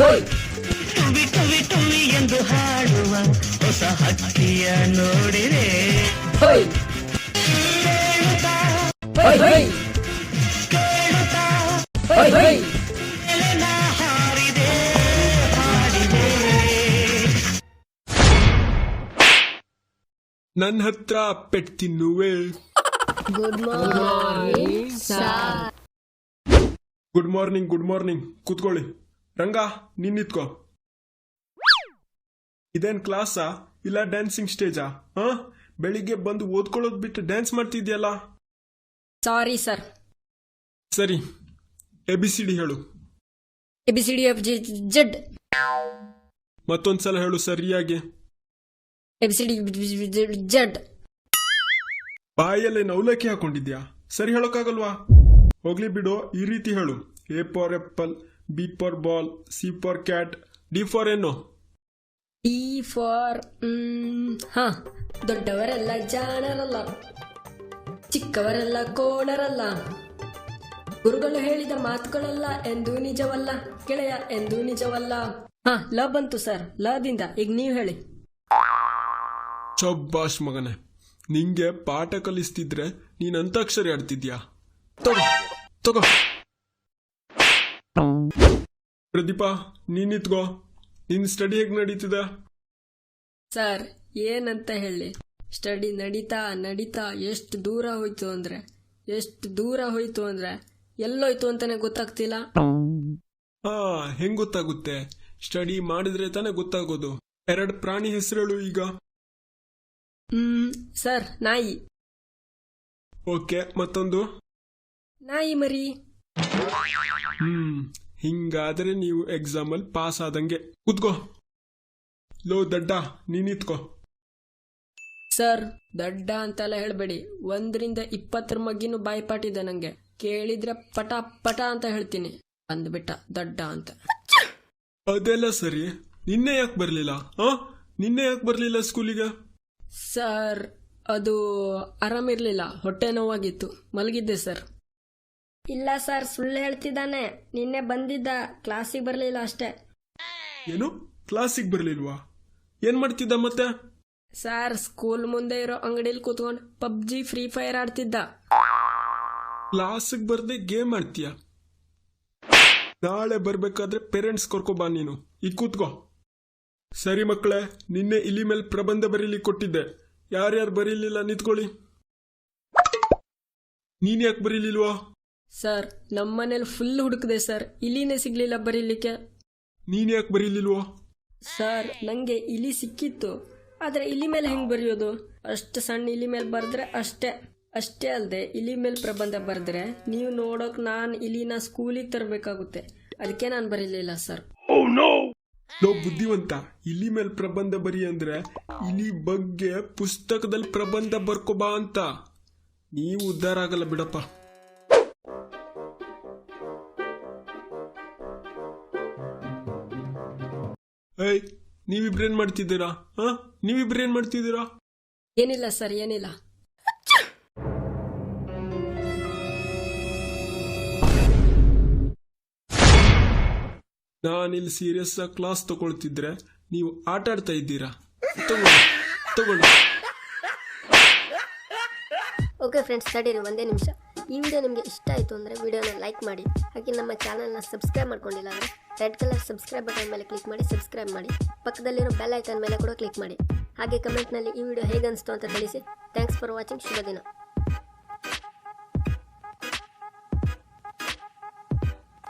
ಟುವಿ ಟುವಿ ಟುವಿ ಎಂದು ಹಾಡುವ ಹೊಸ ಹಕ್ಕಿಯ ನೋಡಿರೆ ಕೇಳುತ್ತಾ ಎಲೆನ ಹಾರಿದೆ ಹಾಡಿದೆ. ನನ್ನ ಹತ್ರ ಪೆಟ್ ತಿನ್ನುವೆ. Good morning sir. Good morning ಕೂತ್ಕೊಳ್ಳಿ. ರಂಗ ನೀನ್ ನಿತ್ಕೋ. ಇದೇನ್ ಕ್ಲಾಸಾ ಇಲ್ಲ ಡ್ಯಾನ್ಸಿಂಗ್ ಸ್ಟೇಜಾ? ಬೆಳಿಗ್ಗೆ ಬಂದು ಓದ್ಕೊಳ್ಳೋದ್ ಬಿಟ್ಟು ಡ್ಯಾನ್ಸ್ ಮಾಡ್ತಿದ್ಯಲ್ಲ. Sorry sir. ಸರಿ, ABCD ಹೇಳು. ABCD of Z. ಮತ್ತೊಂದ್ಸಲ ಹೇಳು ಸರಿಯಾಗಿ. ABCD Z. ಬಾಯಲ್ಲಿ ನೌಲಕ್ಕಿ ಹಾಕೊಂಡಿದ್ಯಾ? ಸರಿ ಹೇಳೋಕ್ಕಾಗಲ್ವಾ? ಹೋಗ್ಲಿ ಬಿಡು, ಈ ರೀತಿ ಹೇಳು. A for apple, B for ball, C for cat, D for ಏನು? D for ದೊಡ್ಡವರೆಲ್ಲ ಜಾಣರಲ್ಲ, ಚಿಕ್ಕವರೆಲ್ಲ ಕೋಣರಲ್ಲ, ಗುರುಗಳು ಹೇಳಿದ ಮಾತುಗಳಲ್ಲ ಎಂದು ನಿಜವಲ್ಲ ಗೆಳೆಯ, ಎಂದು ನಿಜವಲ್ಲ. ಲ ಬಂತು ಸರ್. ಲದಿಂದ ಈಗ ನೀವು ಹೇಳಿ. ಚೊಬ್ಬಾಶ್ ಮಗನೆ, ನಿಂಗೆ ಪಾಠ ಕಲಿಸ್ತಿದ್ರೆ ನೀನ್ ಅಂತಾಕ್ಷರಿ ಆಡ್ತಿದ್ಯಾ? ತಗೋ. ಪ್ರದೀಪಾ, ನೀನ್ ನಿತ್ಕೋ. ನಿನ್ ಸ್ಟಡಿ ಹೇಗ್ ನಡೀತಿದೆ? ಸರ್ ಏನಂತ ಹೇಳಿ, ಸ್ಟಡಿ ನಡೀತಾ ಎಷ್ಟು ದೂರ ಹೋಯ್ತು ಅಂದ್ರೆ ಎಲ್ಲೋಯ್ತು ಅಂತಾನೆ ಗೊತ್ತಾಗ್ತಿಲ್ಲ. ಹೆಂಗ್ ಗೊತ್ತಾಗುತ್ತೆ? ಸ್ಟಡಿ ಮಾಡಿದ್ರೆ ತಾನೇ ಗೊತ್ತಾಗೋದು. 2 ಪ್ರಾಣಿ ಹೆಸರುಗಳು ಈಗ. ಸರ್ ನಾಯಿ. ಓಕೆ, ಮತ್ತೊಂದು? ನಾಯಿ ಮರಿ. ಹಿಂಗಾದ್ರೆ ನೀವು ಎಕ್ಸಾಮ್ ಅಲ್ಲಿ ಪಾಸ್ ಆದಂಗೆ. ಕೂತ್ಕೋ. ಲೋ ದಡ್ಡ, ನೀನಿತ್ಕೋ. ಸರ್ ದಡ್ಡ ಅಂತೆಲ್ಲ ಹೇಳ್ಬೇಡಿ. 1ರಿಂದ 20 ಮಗ್ಗಿನೂ ಬಾಯ್ಪಾಟಿದೆ ನಂಗೆ. ಕೇಳಿದ್ರೆ ಪಟ ಪಟ ಅಂತ ಹೇಳ್ತೀನಿ. ಅಂದ್ಬಿಟ್ಟ ದಡ್ಡ ಅಂತ. ಅದೆಲ್ಲ ಸರಿ, ನಿನ್ನೆ ಯಾಕೆ ಬರ್ಲಿಲ್ಲ ಸ್ಕೂಲಿಗೆ? ಸರ್ ಅದು ಆರಾಮಿರ್ಲಿಲ್ಲ, ಹೊಟ್ಟೆ ನೋವಾಗಿತ್ತು, ಮಲಗಿದ್ದೆ ಸರ್. ಇಲ್ಲ ಸರ್, ಸುಳ್ಳು ಹೇಳ್ತಿದ್ದಾನೆ. ನಿನ್ನೆ ಬಂದಿದ್ದ, ಕ್ಲಾಸಿಗೆ ಬರ್ಲಿಲ್ಲ ಅಷ್ಟೇ. ಏನು, ಕ್ಲಾಸಿಗೆ ಬರ್ಲಿಲ್ವಾ? ಏನ್ ಮಾಡ್ತಿದ್ದ ಮತ್ತೆ? ಸರ್ ಸ್ಕೂಲ್ ಮುಂದೆ ಇರೋ ಅಂಗಡಿಲಿ ಕೂತ್ಕೊಂಡು PUBG ಫ್ರೀ ಫೈರ್ ಆಡ್ತಿದ್ದ. ಕ್ಲಾಸಿಗೆ ಬರ್ದೆ ಗೇಮ್ ಆಡ್ತೀಯ? ನಾಳೆ ಬರ್ಬೇಕಾದ್ರೆ ಪೇರೆಂಟ್ಸ್ ಕರ್ಕೊಬಾ ನೀನು. ಈಗ ಕೂತ್ಕೋ. ಸರಿ ಮಕ್ಕಳೇ, ನಿನ್ನೆ ಇಲಿ ಮೇಲೆ ಪ್ರಬಂಧ ಬರೀಲಿ ಕೊಟ್ಟಿದ್ದೆ. ಯಾರ್ಯಾರು ಬರೀಲಿಲ್ಲ ನಿಂತ್ಕೊಳ್ಳಿ. ನೀನ್ ಯಾಕೆ ಬರೀಲಿಲ್ವಾ? ಸರ್ ನಮ್ಮನೇಲಿ ಫುಲ್ ಹುಡುಕ್ದೆ ಸರ್, ಇಲಿನೇ ಸಿಗ್ಲಿಲ್ಲ ಬರೀಲಿಕ್ಕೆ. ನೀನ್ ಯಾಕೆ ಬರೀಲಿಲ್ವಾ? ಸರ್ ನಂಗೆ ಇಲಿ ಸಿಕ್ಕಿತ್ತು, ಆದ್ರೆ ಇಲಿ ಮೇಲೆ ಹೆಂಗ್ ಬರೆಯೋದು? ಅಷ್ಟು ಸಣ್ಣ ಇಲಿ ಮೇಲೆ ಬರ್ದ್ರೆ ಅಷ್ಟೇ ಅಲ್ಲದೆ ಇಲಿ ಮೇಲೆ ಪ್ರಬಂಧ ಬರ್ದ್ರೆ ನೀವು ನೋಡೋಕ್ ನಾನು ಇಲಿನ ಸ್ಕೂಲಿಗೆ ತರಬೇಕಾಗುತ್ತೆ. ಅದಕ್ಕೆ ನಾನು ಬರೀಲಿಲ್ಲ ಸರ್. ಲೋ ಬುದ್ಧಿವಂತ, ಇಲಿ ಮೇಲೆ ಪ್ರಬಂಧ ಬರಿ ಅಂದ್ರೆ ಇಲಿ ಬಗ್ಗೆ ಪುಸ್ತಕದಲ್ಲಿ ಪ್ರಬಂಧ ಬರ್ಕೋಬಾ ಅಂತ. ನೀವು ಉದ್ಧಾರ ಆಗಲ್ಲ ಬಿಡಪ್ಪ. ನೀವಿಬ್ರೇನ್ ಮಾಡ್ತಿದ್ದೀರಾ? ಏನಿಲ್ಲ ಸರ್, ಏನಿಲ್ಲ. ನಾನಿಲ್ಲಿ ಸೀರಿಯಸ್ ಆಗಿ ಕ್ಲಾಸ್ ತಗೊಳ್ತಿದ್ರೆ ನೀವು ಆಟ ಆಡ್ತಾ ಇದ್ದೀರಾ. ತಗೊಳ್ಳಿ. ಓಕೆ ಫ್ರೆಂಡ್ಸ್, ತಡೀರಿ ಒಂದೇ ನಿಮಿಷ. ಈ ವಿಡಿಯೋ ನಿಮಗೆ ಇಷ್ಟ ಆಯಿತು ಅಂದರೆ ವಿಡಿಯೋನ ಲೈಕ್ ಮಾಡಿ. ಹಾಗೆ ನಮ್ಮ ಚಾನಲ್ನ ಸಬ್ಸ್ಕ್ರೈಬ್ ಮಾಡ್ಕೊಂಡಿಲ್ಲ ಅಂದರೆ ರೆಡ್ ಕಲರ್ ಸಬ್ಸ್ಕ್ರೈಬ್ ಬಟನ್ ಮೇಲೆ ಕ್ಲಿಕ್ ಮಾಡಿ ಸಬ್ಸ್ಕ್ರೈಬ್ ಮಾಡಿ. ಪಕ್ಕದಲ್ಲಿರೋ ಬೆಲ್ ಐಕಾನ್ ಮೇಲೆ ಕೂಡ ಕ್ಲಿಕ್ ಮಾಡಿ. ಹಾಗೆ ಕಮೆಂಟ್ನಲ್ಲಿ ಈ ವಿಡಿಯೋ ಹೇಗೆ ಅನಿಸ್ತು ಅಂತ ತಿಳಿಸಿ. Thanks for watching. ಶುಭ ದಿನ.